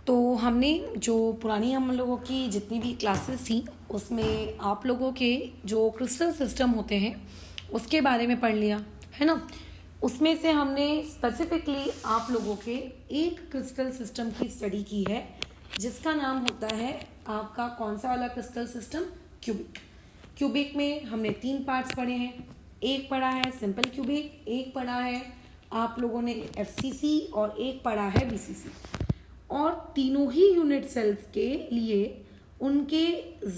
तो हमने जो पुरानी हम लोगों की जितनी भी क्लासेस थी उसमें आप लोगों के जो क्रिस्टल सिस्टम होते हैं उसके बारे में पढ़ लिया है ना। उसमें से हमने स्पेसिफिकली आप लोगों के एक क्रिस्टल सिस्टम की स्टडी की है जिसका नाम होता है आपका कौन सा वाला क्रिस्टल सिस्टम, क्यूबिक। क्यूबिक में हमने 3 पार्ट्स पढ़े हैं। एक पढ़ा है सिंपल क्यूबिक, एक पढ़ा है आप लोगों ने एफसीसी और एक पढ़ा है बीसीसी। और तीनों ही यूनिट सेल्स के लिए उनके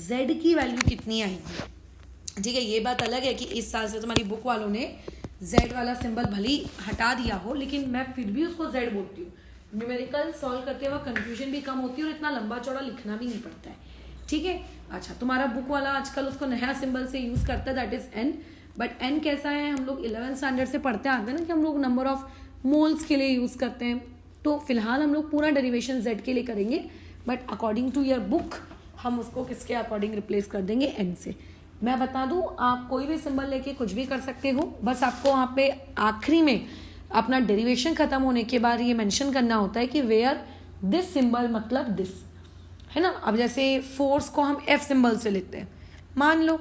z की वैल्यू कितनी आएगी। ठीक है, ये बात अलग है कि इस साल से तुम्हारी बुक वालों ने z वाला सिंबल भले ही हटा दिया हो, लेकिन मैं फिर भी उसको z बोलती हूँ। न्यूमेरिकल सॉल्व करते वक्त कंफ्यूजन भी कम होती है और इतना लंबा चौड़ा लिखना भी नहीं पड़ता है। ठीक है, अच्छा तुम्हारा बुक वाला आजकल उसको नया सिंबल से यूज करता है, that is n। But n कैसा है, हम लोग 11th स्टैंडर्ड से पढ़ते आते हैं ना कि हम लोग नंबर ऑफ मोल्स के लिए यूज करते हैं। तो फिलहाल हम लोग पूरा डेरिवेशन z के लिए करेंगे, but according to your book हम उसको किसके अकॉर्डिंग रिप्लेस कर देंगे, n से। मैं बता दूं, आप कोई भी सिंबल लेके कुछ भी कर सकते हो, बस आपको वहाँ पे आखिरी में अपना डेरिवेशन खत्म होने के बाद ये मेंशन करना होता है कि वेयर दिस सिंबल मतलब दिस, है ना। अब जैसे फोर्स को हम f सिंबल से लेते हैं, मान लो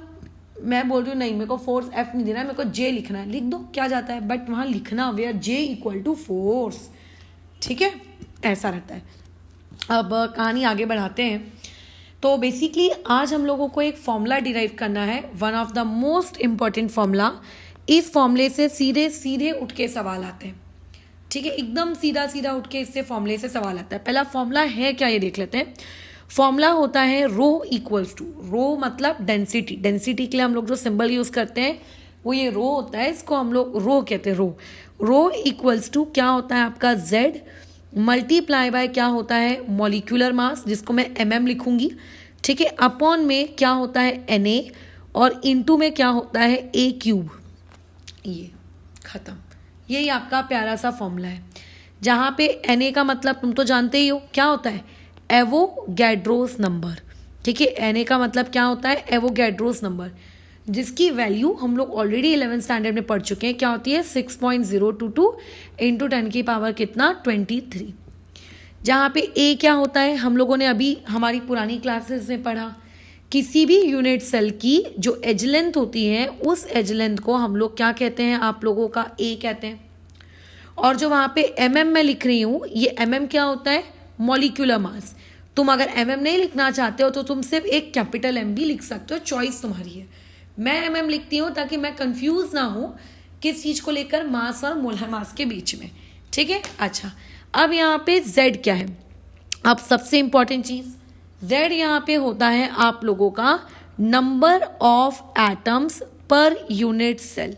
मैं बोल रही हूँ नहीं मेरे को फोर्स f नहीं देना है, मेरे को j लिखना है, लिख दो, क्या जाता है, बट वहाँ लिखना where j equal to force. ठीक है, ऐसा रहता है। अब कहानी आगे बढ़ाते हैं। तो बेसिकली आज हम लोगों को एक फॉर्मूला डिराइव करना है, one of the most important formula. इस फॉर्मूले से सीधे सीधे उठ के सवाल आते हैं। ठीक है, एकदम सीधा सीधा उठ के इससे फॉर्मूले से सवाल आता है। पहला फॉर्मूला है क्या, ये देख लेते हैं। फॉर्मूला होता है रो इक्वल्स टू, रो मतलब डेंसिटी। डेंसिटी के लिए हम लोग जो सिंबल यूज करते हैं वो ये रो होता है, इसको हम लोग रो कहते हैं। रो इक्वल्स टू क्या होता है आपका z मल्टीप्लाई बाय क्या होता है मॉलिक्यूलर मास, जिसको मैं mm लिखूंगी। ठीक है, अपॉन में क्या होता है Na और इनटू में क्या होता है a क्यूब। ये खत्म, यही आपका प्यारा सा फॉर्मूला है, जहाँ पे Na का मतलब तुम तो जानते ही हो क्या होता है, एवोगैड्रोस नंबर। ठीक है, Na का मतलब क्या होता है, एवोगैड्रोस नंबर, जिसकी वैल्यू हम लोग ऑलरेडी 11th स्टैंडर्ड में पढ़ चुके हैं। क्या होती है 6.022 इंटू 10 की पावर कितना 23। जहाँ पे A क्या होता है, हम लोगों ने अभी हमारी पुरानी क्लासेस में पढ़ा, किसी भी यूनिट सेल की जो एज लेंथ होती है उस एज लेंथ को हम लोग क्या कहते हैं, आप लोगों का A कहते हैं। और जो वहाँ पे mm में लिख रही हूँ, ये mm क्या होता है, मॉलिक्यूलर मास। तुम अगर mm नहीं लिखना चाहते हो तो तुम सिर्फ एक कैपिटल M भी लिख सकते हो, चॉइस तुम्हारी है। मैं mm लिखती हूँ ताकि मैं कंफ्यूज ना हूँ किस चीज़ को लेकर, मास और मोलर मास के बीच में। ठीक है, अच्छा अब यहाँ पे z क्या है, अब सबसे इंपॉर्टेंट चीज़ z यहाँ पे होता है आप लोगों का number of atoms per unit cell.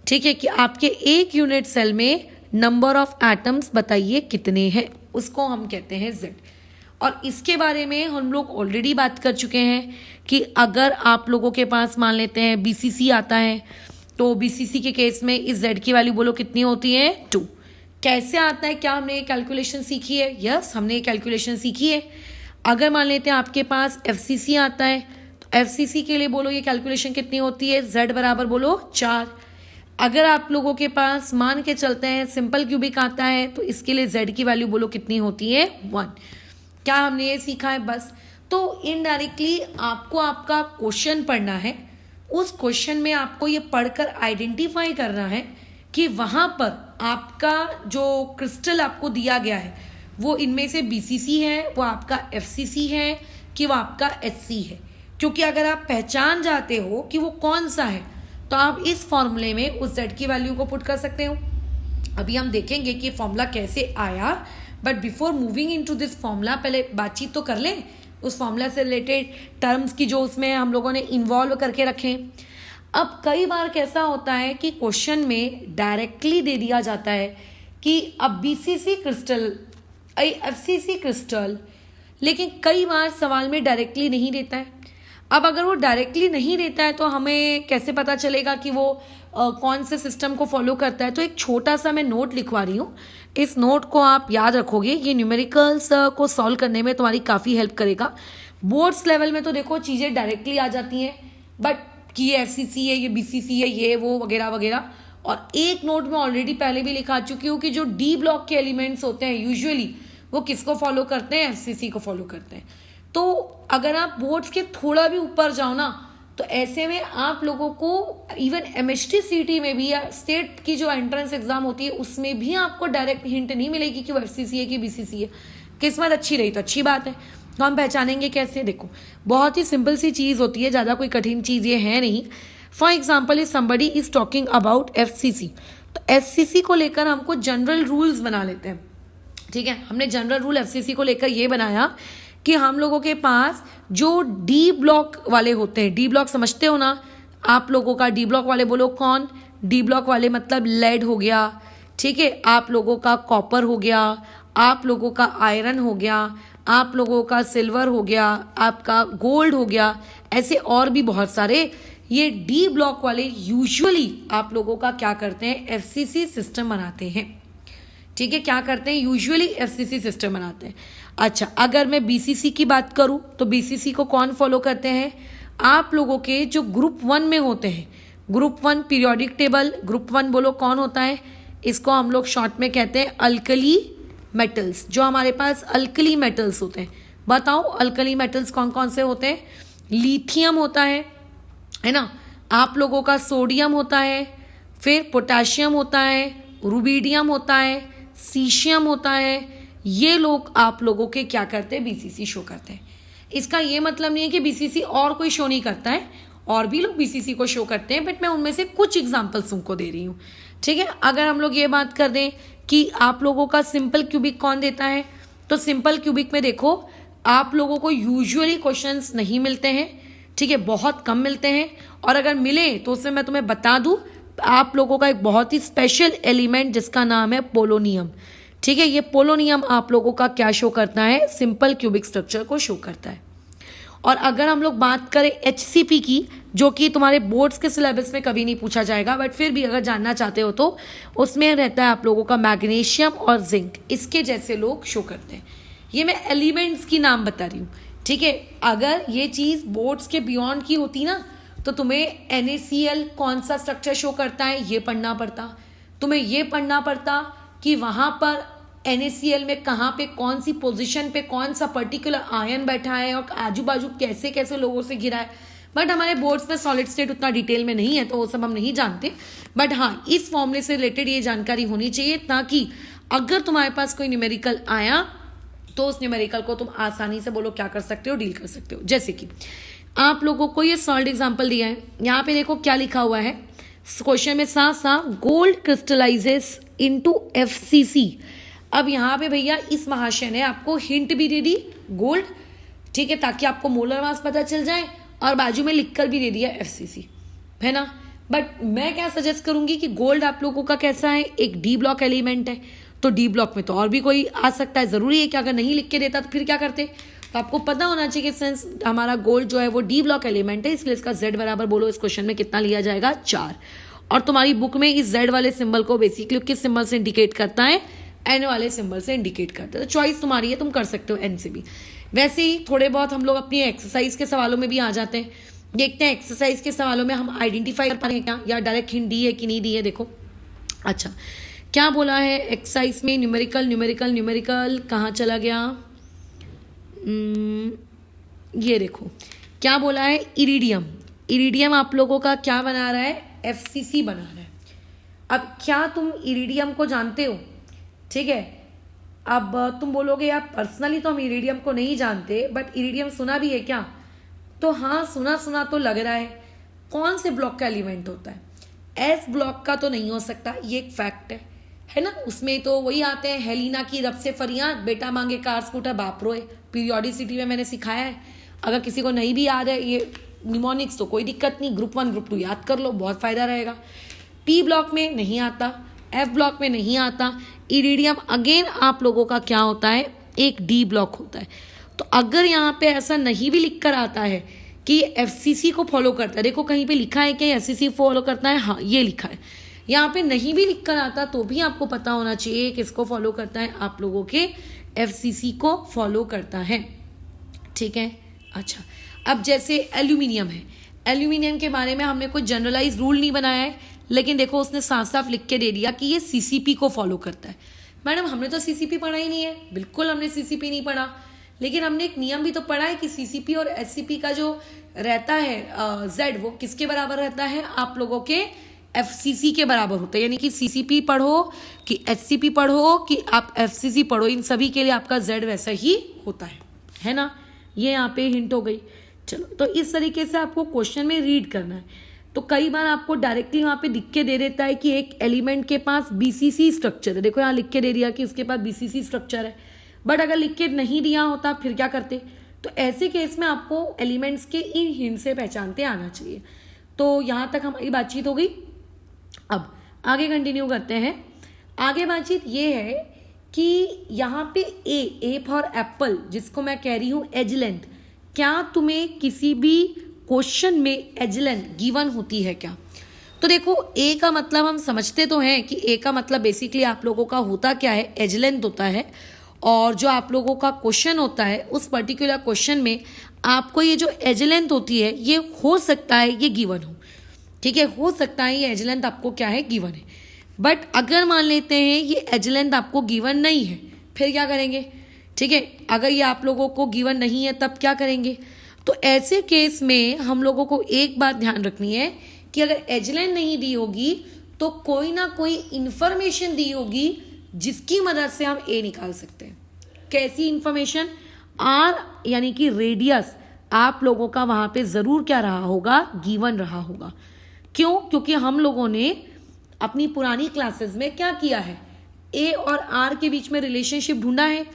ठीक है, कि आपके एक यूनिट सेल में नंबर ऑफ एटम्स बताइए कितने हैं, उसको हम कहते हैं z। और इसके बारे में हम लोग ऑलरेडी बात कर चुके हैं कि अगर आप लोगों के पास मान लेते हैं बीसीसी आता है, तो बीसीसी के केस में इस z की वैल्यू बोलो कितनी होती है 2। कैसे आता है, क्या हमने ये कैलकुलेशन सीखी है, यस हमने ये कैलकुलेशन सीखी है। अगर मान लेते हैं आपके पास एफसीसी आता है, तो एफसीसी के लिए बोलो ये कैलकुलेशन कितनी होती है, z बराबर बोलो 4। अगर आप लोगों के पास मान के चलते हैं सिंपल क्यूबिक आता है, तो इसके लिए z की वैल्यू बोलो कितनी होती है 1। क्या हमने ये सीखा है, बस। तो इनडायरेक्टली आपको आपका क्वेश्चन पढ़ना है, उस क्वेश्चन में आपको ये पढ़कर आइडेंटिफाई करना है कि वहाँ पर आपका जो क्रिस्टल आपको दिया गया है वो इनमें से बीसीसी है, वो आपका एफसीसी है, कि वो आपका एचसी है। क्योंकि अगर आप पहचान जाते हो कि वो कौन सा है तो आप इस फॉर्मूले में उस z की वैल्यू को पुट कर सकते हो। अभी हम देखेंगे कि फॉर्मूला कैसे आया, but before moving into this formula पहले बातचीत तो कर लें उस फॉर्मूला से रिलेटेड टर्म्स की जो उसमें हम लोगों ने इन्वॉल्व करके रखें। अब कई बार कैसा होता है कि क्वेश्चन में डायरेक्टली दे दिया जाता है कि अब बीसीसी क्रिस्टल एफसीसी क्रिस्टल, लेकिन कई बार सवाल में डायरेक्टली नहीं देता है। अब अगर वो डायरेक्टली नहीं देता है तो हमें कैसे पता चलेगा कि वो कौन से सिस्टम को फॉलो करता है। तो एक छोटा सा मैं नोट लिखवा रही हूँ, इस नोट को आप याद रखोगे, ये न्यूमेरिकल्स को सॉल्व करने में तुम्हारी काफ़ी हेल्प करेगा। बोर्ड्स लेवल में तो देखो चीज़ें डायरेक्टली आ जाती हैं, बट कि ये एफसीसी है, ये बीसीसी है, ये वो वगैरह वगैरह। और एक नोट में ऑलरेडी पहले भी लिखा चुकी हूँ कि जो डी ब्लॉक के एलिमेंट्स होते हैं यूजुअली वो किसको फॉलो करते हैं? एफसीसी को फॉलो करते हैं। तो अगर आप बोर्ड्स के थोड़ा भी ऊपर जाओ ना, तो ऐसे में आप लोगों को इवन एमएचटी सीटी में भी या स्टेट की जो एंट्रेंस एग्जाम होती है उसमें भी आपको डायरेक्ट हिंट नहीं मिलेगी कि वो एफसीसी है कि बीसीसी है। किस्मत अच्छी रही तो अच्छी बात है। तो हम पहचानेंगे कैसे? देखो, बहुत ही सिंपल सी चीज़ होती है, ज़्यादा कोई कठिन चीज़ ये है नहीं। For example, if somebody is talking about FCC, तो एफसीसी को लेकर हमको जनरल रूल्स बना लेते हैं। ठीक है, हमने जनरल रूल एफसीसी को लेकर ये बनाया कि हम लोगों के पास जो डी ब्लॉक वाले होते हैं, डी ब्लॉक समझते हो ना आप लोगों का? डी ब्लॉक वाले बोलो कौन? डी ब्लॉक वाले मतलब लेड हो गया, ठीक है, आप लोगों का कॉपर हो गया, आप लोगों का आयरन हो गया, आप लोगों का सिल्वर हो गया, आपका गोल्ड हो गया, ऐसे और भी बहुत सारे। ये डी ब्लॉक वाले यूजुअली आप लोगों का क्या करते हैं? एफसीसी सिस्टम बनाते हैं। ठीक है, क्या करते हैं? यूजुअली एफसीसी सिस्टम बनाते हैं। अच्छा, अगर मैं बीसीसी की बात करूं तो बीसीसी को कौन फॉलो करते हैं? आप लोगों के जो ग्रुप 1 में होते हैं, ग्रुप 1 पीरियोडिक टेबल, ग्रुप 1 बोलो कौन होता है? इसको हम लोग शॉर्ट में कहते हैं अल्कली मेटल्स। जो हमारे पास अल्कली मेटल्स होते हैं, बताओ अल्कली मेटल्स कौन कौन से होते हैं? लिथियम होता है ना, आप लोगों का सोडियम होता है, फिर पोटाशियम होता है, रुबीडियम होता है, सीशियम होता है। ये लोग आप लोगों के क्या करते हैं? बीसीसी शो करते हैं। इसका ये मतलब नहीं है कि बीसीसी और कोई शो नहीं करता है, और भी लोग बीसीसी को शो करते हैं, बट मैं उनमें से कुछ एग्जांपल्स तुमको दे रही हूँ। ठीक है, अगर हम लोग ये बात कर दें कि आप लोगों का सिंपल क्यूबिक कौन देता है, तो सिंपल क्यूबिक में देखो आप लोगों को यूजुअली क्वेश्चंस नहीं मिलते हैं। ठीक है, बहुत कम मिलते हैं, और अगर मिले तो उसमें मैं तुम्हें बता दूं, आप लोगों का एक बहुत ही स्पेशल एलिमेंट जिसका नाम है पोलोनियम। ठीक है, ये पोलोनियम आप लोगों का क्या शो करता है? सिंपल क्यूबिक स्ट्रक्चर को शो करता है। और अगर हम लोग बात करें एचसीपी की, जो कि तुम्हारे बोर्ड्स के सिलेबस में कभी नहीं पूछा जाएगा, बट फिर भी अगर जानना चाहते हो तो उसमें रहता है आप लोगों का मैग्नीशियम और जिंक, इसके जैसे लोग शो करते हैं। ये मैं एलिमेंट्स की नाम बता रही हूँ। ठीक है, अगर ये चीज़ बोर्ड्स के बियॉन्ड की होती ना, तो तुम्हें NaCl कौन सा स्ट्रक्चर शो करता है ये पढ़ना पड़ता, तुम्हें ये पढ़ना पड़ता कि वहाँ पर NaCl में कहाँ पे कौन सी पोजीशन पे कौन सा पर्टिकुलर आयन बैठा है और आजू बाजू कैसे कैसे लोगों से घिरा है। बट हमारे बोर्ड्स में सॉलिड स्टेट उतना डिटेल में नहीं है, तो वो सब हम नहीं जानते। बट हाँ, इस फॉर्मूले से रिलेटेड ये जानकारी होनी चाहिए, ताकि अगर तुम्हारे पास कोई न्यूमेरिकल आया तो उस न्यूमेरिकल को तुम आसानी से बोलो क्या कर सकते हो, डील कर सकते हो। जैसे कि आप लोगों को ये सॉल्ट एग्जाम्पल दिया है, यहाँ पे देखो क्या लिखा हुआ है क्वेश्चन में, साफ गोल्ड क्रिस्टलाइजेस इनटू एफसीसी। अब यहाँ पे भैया इस महाशय ने आपको हिंट भी दे दी गोल्ड, ठीक है, ताकि आपको मोलर मास पता चल जाए, और बाजू में लिखकर भी दे दिया एफसीसी, है ना। बट मैं क्या सजेस्ट करूंगी कि गोल्ड आप लोगों का कैसा है? एक डी ब्लॉक एलिमेंट है, तो डी ब्लॉक में तो और भी कोई आ सकता है। जरूरी है कि अगर नहीं लिख के देता तो फिर क्या करते? तो आपको पता होना चाहिए कि सेंस हमारा गोल्ड जो है वो डी ब्लॉक एलिमेंट है, इसलिए इसका Z बराबर बोलो इस क्वेश्चन में कितना लिया जाएगा? 4। और तुम्हारी बुक में इस Z वाले सिंबल को बेसिकली किस सिंबल से इंडिकेट करता है? N वाले सिंबल से इंडिकेट करता है। तो चॉइस तुम्हारी है, तुम कर सकते हो N से भी। वैसे ही थोड़े बहुत हम लोग अपनी एक्सरसाइज के सवालों में भी आ जाते हैं। देखते हैं एक्सरसाइज के सवालों में हम आइडेंटिफाई कर पा रहे हैं क्या, या डायरेक्ट हिंट दी है कि नहीं दी है। देखो अच्छा क्या बोला है एक्सरसाइज में, न्यूमेरिकल न्यूमेरिकल न्यूमेरिकल कहाँ चला गया? ये देखो क्या बोला है, इरिडियम। इरिडियम आप लोगों का क्या बना रहा है? एफसीसी बना रहा है। अब क्या तुम इरिडियम को जानते हो? ठीक है, अब तुम बोलोगे यार पर्सनली तो हम इरिडियम को नहीं जानते, बट इरिडियम सुना भी है क्या? तो हाँ, सुना सुना तो लग रहा है। कौन से ब्लॉक का एलिमेंट होता है? एस ब्लॉक का तो नहीं हो सकता, ये एक फैक्ट है ना। उसमें तो वही आते हैं, हेलिना की रब से फरियाद, बेटा मांगे कार स्कूटर बाप रोए। पीरियोडिसिटी में मैंने सिखाया है, अगर किसी को नहीं भी याद है ये निमोनिक्स तो कोई दिक्कत नहीं, ग्रुप 1 ग्रुप 2 याद कर लो, बहुत फायदा रहेगा। पी ब्लॉक में नहीं आता, एफ ब्लॉक में नहीं आता। इरिडियम अगेन आप लोगों का क्या होता है? एक डी ब्लॉक होता है। तो अगर यहाँ पे ऐसा नहीं भी लिख कर आता है कि एफसीसी को फॉलो करता है, देखो कहीं पे लिखा है कि एफसीसी फॉलो करता है, हाँ ये लिखा है। यहाँ पे नहीं भी लिख कर आता तो भी आपको पता होना चाहिए किसको फॉलो करता है, आप लोगों के एफसीसी को फॉलो करता है। ठीक है, अच्छा अब जैसे एल्यूमिनियम है, एल्यूमिनियम के बारे में हमने कोई जनरलाइज रूल नहीं बनाया है, लेकिन देखो उसने साफ साफ लिख के दे दिया कि ये सीसीपी को फॉलो करता है। मैडम हमने तो सीसीपी पढ़ा ही नहीं है। बिल्कुल हमने सीसीपी नहीं पढ़ा, लेकिन हमने एक नियम भी तो पढ़ा है कि सीसीपी और एचसीपी का जो रहता है जेड, वो किसके बराबर रहता है, आप लोगों के एफसीसी के बराबर होता है। यानी कि सीसीपी पढ़ो कि एचसीपी पढ़ो कि आप एफसीसी पढ़ो, इन सभी के लिए आपका जेड वैसा ही होता है ना। ये यहाँ पे हिंट हो गई। चलो, तो इस तरीके से आपको क्वेश्चन में रीड करना है। तो कई बार आपको डायरेक्टली वहाँ पे लिख के दे देता है कि एक एलिमेंट के पास बीसीसी स्ट्रक्चर है। देखो यहाँ लिख के दे दिया कि उसके पास बीसीसी स्ट्रक्चर है, बट अगर लिख के नहीं दिया होता फिर क्या करते। तो ऐसे केस में आपको एलिमेंट्स के इन हिंट से पहचानते आना चाहिए। तो यहाँ तक हमारी बातचीत हो गई। अब आगे कंटिन्यू करते हैं। आगे बातचीत ये है कि यहाँ पे ए फॉर एप्पल, जिसको मैं कह रही हूँ एज लेंथ, क्या तुम्हें किसी भी क्वेश्चन में एज लेंथ गिवन होती है क्या? तो देखो, ए का मतलब हम समझते तो हैं कि ए का मतलब बेसिकली आप लोगों का होता क्या है, एज लेंथ होता है। और जो आप लोगों का क्वेश्चन होता है, उस पर्टिकुलर क्वेश्चन में आपको ये जो एज लेंथ होती है, ये हो सकता है ये गिवन हो। ठीक है, हो सकता है ये एज लेंथ आपको क्या है, गिवन है। बट अगर मान लेते हैं ये एज लेंथ आपको गिवन नहीं है, फिर क्या करेंगे? ठीक है, अगर ये आप लोगों को गिवन नहीं है तब क्या करेंगे? तो ऐसे केस में हम लोगों को एक बात ध्यान रखनी है कि अगर एज लेंथ नहीं दी होगी तो कोई ना कोई इंफॉर्मेशन दी होगी जिसकी मदद से हम ए निकाल सकते हैं। कैसी इंफॉर्मेशन? आर यानी कि रेडियस आप लोगों का वहां पे जरूर क्या रहा होगा, गिवन रहा होगा। क्यों? क्योंकि हम लोगों ने अपनी पुरानी क्लासेस में क्या किया है, ए और आर के बीच में रिलेशनशिप ढूंढा है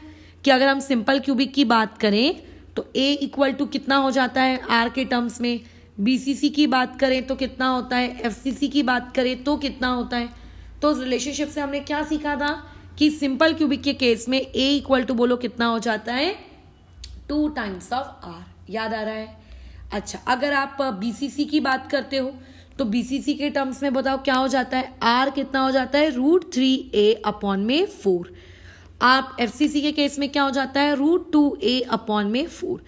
कि अगर हम सिंपल क्यूबिक की बात करें तो ए इक्वल टू कितना हो जाता है आर के टर्म्स में, बीसीसी की बात करें तो कितना होता है, एफसीसी की बात करें तो कितना होता है। तो उस रिलेशनशिप से हमने क्या सीखा था कि सिंपल क्यूबिक के केस में ए इक्वल टू बोलो कितना हो जाता है, 2 टाइम्स ऑफ आर। याद आ रहा है? अच्छा, अगर आप बीसीसी की बात करते हो तो बीसीसी के टर्म्स में बताओ क्या हो जाता है, आर कितना हो जाता है, √3a/4। आप एफसीसी के केस में क्या हो जाता है, √2a/4।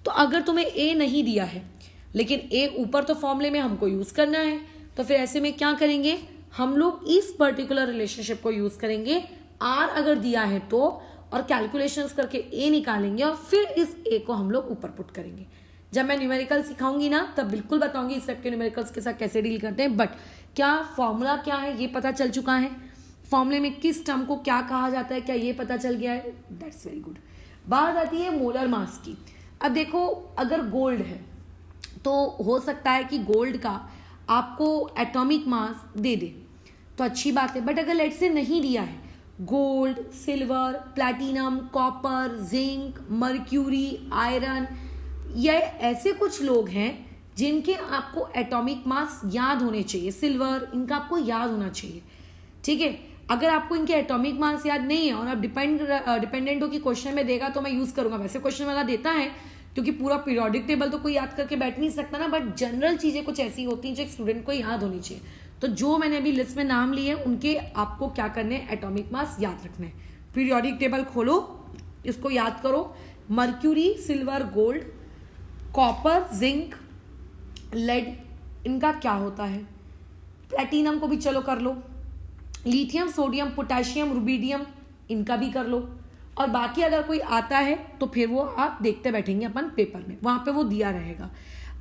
तो अगर तुम्हें ए नहीं दिया है लेकिन ए ऊपर तो फॉर्मूले में हमको यूज करना है, तो फिर ऐसे में क्या करेंगे, हम लोग इस पर्टिकुलर रिलेशनशिप को यूज करेंगे। आर अगर दिया है तो, और कैलकुलेशंस करके ए निकालेंगे और फिर इस ए को हम लोग ऊपर पुट करेंगे। जब मैं न्यूमेरिकल सिखाऊंगी ना तब बिल्कुल बताऊंगी इस टाइप के न्यूमेरिकल्स के साथ कैसे डील करते हैं। बट क्या फॉर्मूला क्या है ये पता चल चुका है, फॉर्मूले में किस टर्म को क्या कहा जाता है क्या ये पता चल गया है, दैट्स वेरी गुड। बात आती है मोलर मास की। अब देखो, अगर गोल्ड है तो हो सकता है कि गोल्ड का आपको एटॉमिक मास दे दे तो अच्छी बात है, बट अगर लेट से नहीं दिया है, gold, silver, platinum, copper, zinc, mercury, iron, ये ऐसे कुछ लोग हैं जिनके आपको एटॉमिक मास याद होने चाहिए। सिल्वर, इनका आपको याद होना चाहिए। ठीक है, अगर आपको इनके एटॉमिक मास याद नहीं है और आप डिपेंडेंट हो कि क्वेश्चन में देगा तो मैं यूज करूंगा, वैसे क्वेश्चन वाला देता है क्योंकि पूरा पीरियोडिक टेबल तो कोई याद करके बैठ नहीं सकता ना, बट जनरल चीजें कुछ ऐसी होती हैं जो एक स्टूडेंट को याद होनी चाहिए। तो जो मैंने अभी लिस्ट में नाम लिए उनके आपको क्या करने हैं, एटॉमिक मास याद रखना है। पीरियोडिक टेबल खोलो, इसको याद करो। Mercury, silver, gold, copper, zinc, lead, इनका क्या होता है। प्लैटिनम को भी चलो कर लो, लिथियम, सोडियम, पोटेशियम, रुबिडियम, इनका भी कर लो। और बाकी अगर कोई आता है तो फिर वो आप देखते बैठेंगे अपन पेपर में, वहां पे वो दिया रहेगा।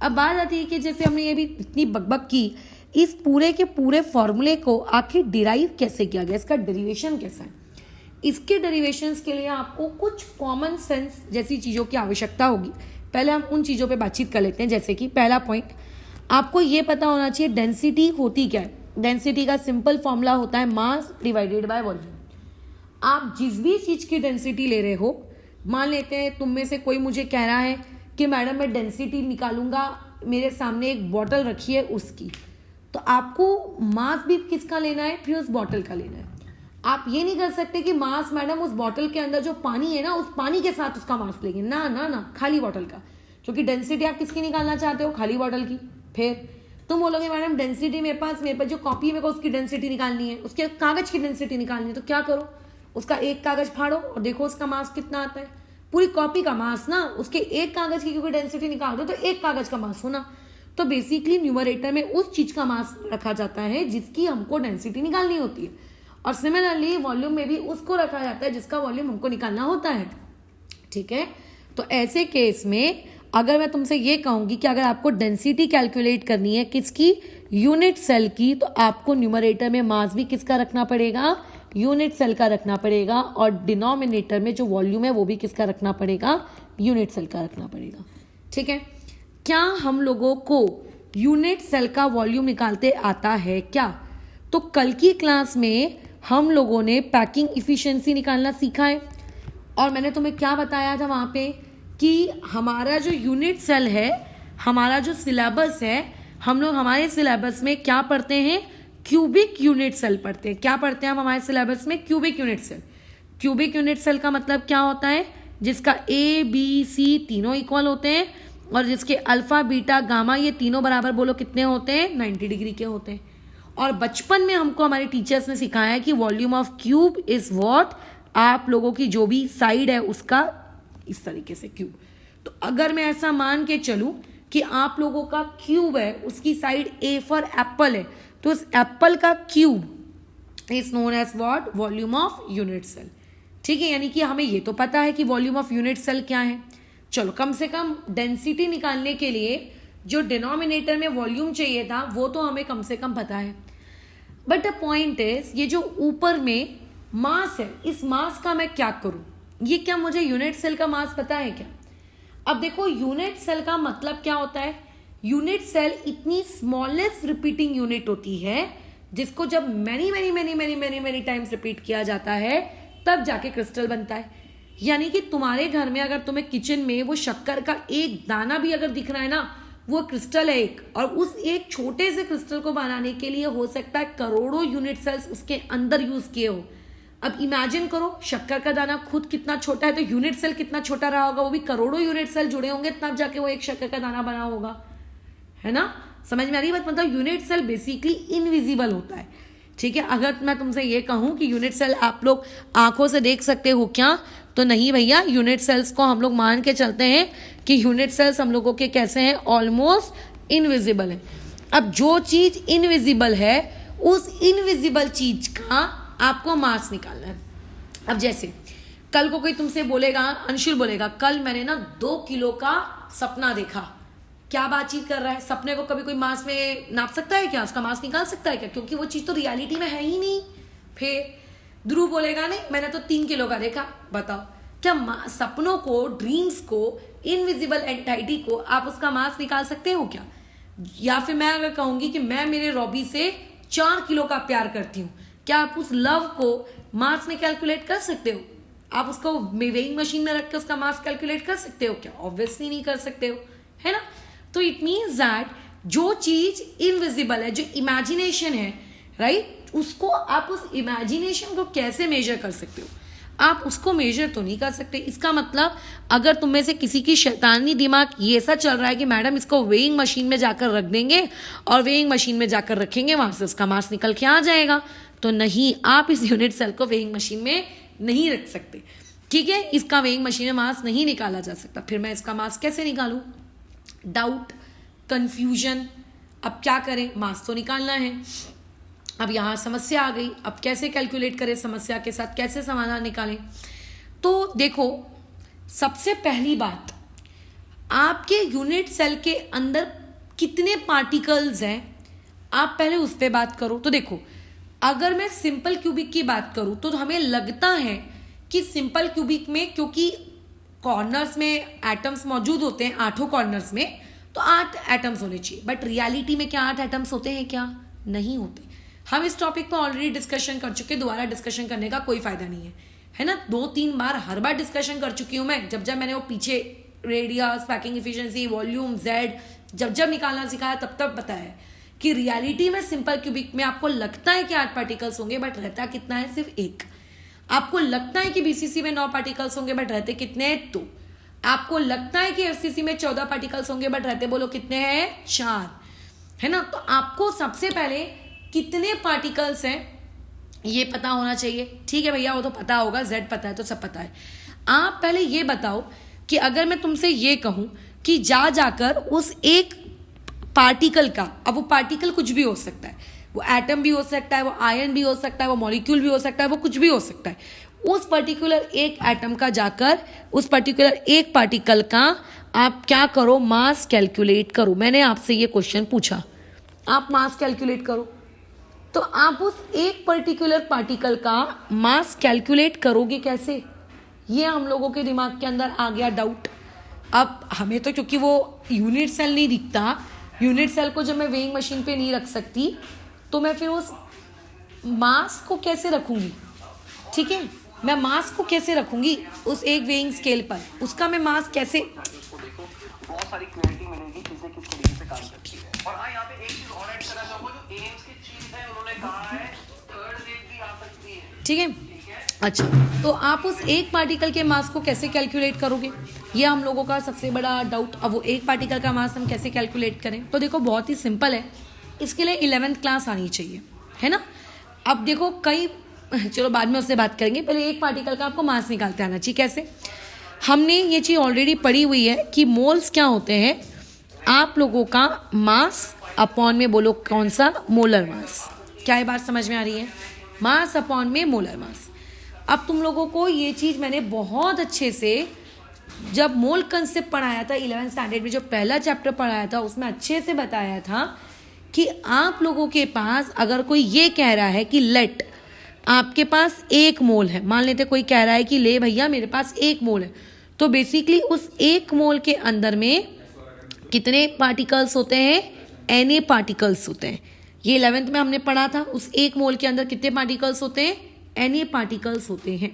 अब बात आती है कि जैसे हमने ये भी इतनी बकबक की, इस पूरे के पूरे फॉर्मूले को आखिर डिराइव कैसे किया गया, इसका डेरिवेशन कैसा है। इसके डेरिवेशंस के लिए आपको कुछ कॉमन सेंस जैसी चीज़ों की आवश्यकता होगी। पहले हम उन चीज़ों पे बातचीत कर लेते हैं। जैसे कि पहला पॉइंट, आपको ये पता होना चाहिए डेंसिटी होती क्या है। डेंसिटी का सिंपल फॉर्मूला होता है मास डिवाइडेड बाय वॉल्यूम। आप जिस भी चीज़ की डेंसिटी ले रहे हो, मान लेते हैं तुम में से कोई मुझे कह रहा है कि मैडम मैं डेंसिटी निकालूंगा, मेरे सामने एक बॉटल रखी है उसकी, तो आपको मास भी किसका लेना है, फिर उस बॉटल का लेना है। आप ये नहीं कर सकते कि मास मैडम उस बॉटल के अंदर जो पानी है ना, उस पानी के साथ उसका मास लेंगे, ना ना ना, खाली बॉटल का। क्योंकि डेंसिटी आप किसकी निकालना चाहते हो, खाली बॉटल की। फिर तुम बोलोगे मैडम डेंसिटी मेरे पास जो कॉपी में को उसकी डेंसिटी निकालनी है, उसके कागज की डेंसिटी निकालनी है, तो क्या करो, उसका एक कागज फाड़ो और देखो उसका मास कितना आता है। पूरी कॉपी का मास ना, उसके एक कागज की क्योंकि डेंसिटी निकाल दो तो एक कागज का मास होना। तो बेसिकली न्यूमरेटर में उस चीज का मास रखा जाता है जिसकी हमको डेंसिटी निकालनी होती है, और सिमिलरली वॉल्यूम में भी उसको रखा जाता है जिसका वॉल्यूम हमको निकालना होता है, ठीक है। तो ऐसे केस में अगर मैं तुमसे ये कहूंगी कि अगर आपको डेंसिटी कैलकुलेट करनी है किसकी, यूनिट सेल की, तो आपको न्यूमरेटर में मास भी किसका रखना पड़ेगा, यूनिट सेल का रखना पड़ेगा, और डिनोमिनेटर में जो वॉल्यूम है वो भी किसका रखना पड़ेगा, यूनिट सेल का रखना पड़ेगा, ठीक है। क्या हम लोगों को यूनिट सेल का वॉल्यूम निकालते आता है क्या? तो कल की क्लास में हम लोगों ने पैकिंग इफिशिएंसी निकालना सीखा है, और मैंने तुम्हें क्या बताया था वहां पे कि हमारा जो यूनिट सेल है, हमारा जो सिलेबस है, हम लोग हमारे सिलेबस में क्या पढ़ते हैं, क्यूबिक यूनिट सेल पढ़ते हैं। क्या पढ़ते हैं हम हमारे सिलेबस में, cubic unit cell. Cubic unit cell का मतलब क्या होता है, जिसका ए बी सी तीनों इक्वल होते हैं, और जिसके अल्फा बीटा गामा ये तीनों बराबर बोलो कितने होते हैं, 90 डिग्री के होते हैं। और बचपन में हमको हमारे टीचर्स ने सिखाया है कि volume of cube is what, आप लोगों की जो भी साइड है उसका इस तरीके से क्यूब। तो अगर मैं ऐसा मान के चलूं कि आप लोगों का क्यूब है, उसकी साइड ए फॉर एप्पल है, तो इस एप्पल का cube is known as what, volume of unit cell, ठीक है। यानी कि हमें ये तो पता है कि वॉल्यूम ऑफ यूनिट सेल क्या है। चलो कम से कम डेंसिटी निकालने के लिए जो डिनोमिनेटर में वॉल्यूम चाहिए था वो तो हमें कम से कम पता है। बट द पॉइंट इज, ये जो ऊपर में मास है, इस मास का मैं क्या करूं, ये क्या मुझे यूनिट सेल का मास पता है क्या? अब देखो यूनिट सेल का मतलब क्या होता है, यूनिट सेल इतनी स्मॉलेस्ट रिपीटिंग यूनिट होती है जिसको जब मैनी टाइम्स रिपीट किया जाता है तब जाके क्रिस्टल बनता है। यानी कि तुम्हारे घर में अगर तुम्हें किचन में वो शक्कर का एक दाना भी अगर दिख रहा है ना, वो क्रिस्टल है एक, और उस एक छोटे से क्रिस्टल को बनाने के लिए हो सकता है करोड़ों यूनिट सेल्स उसके अंदर यूज किए हो। अब इमेजिन करो शक्कर का दाना खुद कितना छोटा है, तो यूनिट सेल कितना छोटा रहा होगा, वो भी करोड़ों यूनिट सेल जुड़े होंगे तब जाके वो एक शक्कर का दाना बना होगा, है ना। समझ में आ रही बात? मतलब यूनिट सेल बेसिकली इनविजिबल होता है, ठीक है। अगर मैं तुमसे ये कहूं कि यूनिट सेल आप लोग आंखों से देख सकते हो क्या, तो नहीं भैया, यूनिट सेल्स को हम लोग मान के चलते हैं कि यूनिट सेल्स हम लोगों के कैसे हैं, ऑलमोस्ट इनविजिबल है। अब जो चीज इनविजिबल है उस इनविजिबल चीज का आपको मास निकालना है। अब जैसे कल को कोई तुमसे बोलेगा, अंशुल बोलेगा कल मैंने ना 2 किलो का सपना देखा, क्या बातचीत कर रहा है, सपने को कभी कोई मास में नाप सकता है क्या, उसका मास निकाल सकता है क्या, क्योंकि वो चीज तो रियलिटी में है ही नहीं। फिर ध्रुव बोलेगा नहीं मैंने तो 3 किलो का देखा। बताओ क्या सपनों को, ड्रीम्स को, इनविजिबल एंटाइटी को आप उसका मास निकाल सकते हो क्या? या फिर मैं अगर कहूंगी कि मैं मेरे रॉबी से 4 किलो का प्यार करती हूँ, क्या आप उस लव को मास में कैलकुलेट कर सकते हो? आप उसको वेइंग मशीन में रख के उसका मास कैलकुलेट कर सकते हो क्या? ऑब्वियसली नहीं कर सकते हो, है ना। तो इट मीन्स दैट जो चीज इनविजिबल है, जो इमेजिनेशन है, राइट, उसको आप उस इमेजिनेशन को कैसे मेजर कर सकते हो? आप उसको मेजर तो नहीं कर सकते। इसका मतलब अगर तुम में से किसी की शैतानी दिमाग ये ऐसा चल रहा है कि मैडम इसको वेइंग मशीन में जाकर रख देंगे और वेइंग मशीन में जाकर रखेंगे, वहां से उसका मास निकल के आ जाएगा, तो नहीं, आप इस यूनिट सेल को वेइंग मशीन में नहीं रख सकते, ठीक है। इसका वेइंग मशीन में मास नहीं निकाला जा सकता। फिर मैं इसका मास कैसे निकालूं? डाउट, कंफ्यूजन, अब क्या करें, मास तो निकालना है। अब यहां समस्या आ गई, अब कैसे कैलकुलेट करें, समस्या के साथ कैसे समाधान निकालें? तो देखो, सबसे पहली बात, आपके यूनिट सेल के अंदर कितने पार्टिकल्स हैं, आप पहले उस पर बात करो। तो देखो, अगर मैं सिंपल क्यूबिक की बात करूं तो हमें लगता है कि सिंपल क्यूबिक में, क्योंकि कॉर्नर्स में एटम्स मौजूद होते हैं, 8 कॉर्नर्स में, तो 8 एटम्स होने चाहिए। बट रियलिटी में क्या 8 एटम्स होते हैं क्या? नहीं होते। हम इस टॉपिक पर ऑलरेडी डिस्कशन कर चुके, दोबारा डिस्कशन करने का कोई फायदा नहीं है ना। 2-3 बार, हर बार डिस्कशन कर चुकी हूं मैं। जब मैंने वो पीछे radius, packing efficiency, volume, Z जब निकालना सिखाया तब बताया कि रियलिटी में सिंपल क्यूबिक में आपको लगता है कि 8 पार्टिकल्स होंगे, बट रहता कितना है? सिर्फ 1। आपको लगता है कि बीसीसी में 9 पार्टिकल्स होंगे, बट रहते कितने हैं? 2। आपको लगता है कि एफसीसी में 14 पार्टिकल्स होंगे, बट रहते बोलो कितने हैं? 4, है ना। तो आपको सबसे पहले कितने पार्टिकल्स हैं ये पता होना चाहिए, ठीक है भैया, वो तो पता होगा, जेड पता है तो सब पता है। आप पहले ये बताओ कि अगर मैं तुमसे ये कहूं कि जाकर उस एक पार्टिकल का, अब वो पार्टिकल कुछ भी हो सकता है, वो एटम भी हो सकता है, वो आयन भी हो सकता है, वो मॉलिक्यूल भी हो सकता है, वो कुछ भी हो सकता है। उस पर्टिकुलर एक एटम का जाकर उस पर्टिकुलर एक पार्टिकल का आप क्या करो, मास कैलकुलेट करो। मैंने आपसे ये क्वेश्चन पूछा, आप मास कैलकुलेट करो, तो आप उस एक पर्टिकुलर पार्टिकल का मास कैलकुलेट करोगे कैसे? ये हम लोगों के दिमाग के अंदर आ गया डाउट। अब हमें तो क्योंकि वो यूनिट सेल नहीं दिखता, यूनिट सेल को जब मैं वेइंग मशीन पे नहीं रख सकती, तो मैं फिर उस मास को कैसे रखूंगी? ठीक है, मैं मास को कैसे रखूंगी उस एक वेइंग स्केल पर? उसका मैं मास कैसे? देखो बहुत सारी क्लैरिटी मिलेगी किसने किस तरीके से काम करती है। और हाँ, यहाँ पे एक चीज और ऐड करना चाहूंगा, जो एम्स की चीज है उन्होंने कहा है थर्ड वेव भी आ सकती है। ठीक है, अच्छा, तो आप उस एक पार्टिकल के मास को कैसे कैलकुलेट करोगे? ये हम लोगों का सबसे बड़ा डाउट। अब वो एक पार्टिकल का मास हम कैसे कैलकुलेट करें? तो देखो बहुत ही सिंपल है, इसके लिए 11th क्लास आनी चाहिए, है ना। अब देखो कई, चलो बाद में उससे बात करेंगे, पहले एक पार्टिकल का आपको मास निकालते आना चाहिए। कैसे? हमने ये चीज़ ऑलरेडी पढ़ी हुई है कि मोल्स क्या होते हैं, आप लोगों का मास अपॉन में बोलो कौन सा, मोलर मास। क्या ये बात समझ में आ रही है? मास अपॉन में मोलर मास। अब तुम लोगों को ये चीज़ मैंने बहुत अच्छे से जब मोल कंसेप्ट पढ़ाया था 11th स्टैंडर्ड में, जो पहला चैप्टर पढ़ाया था उसमें अच्छे से बताया था कि आप लोगों के पास अगर कोई ये कह रहा है कि लेट आपके पास 1 मोल है, मान लेते कोई कह रहा है कि ले भैया मेरे पास 1 मोल है, तो बेसिकली उस 1 मोल के अंदर में कितने पार्टिकल्स होते हैं? Na पार्टिकल्स होते हैं। ये 11th में हमने पढ़ा था, उस 1 मोल के अंदर कितने पार्टिकल्स होते हैं? Na पार्टिकल्स होते हैं।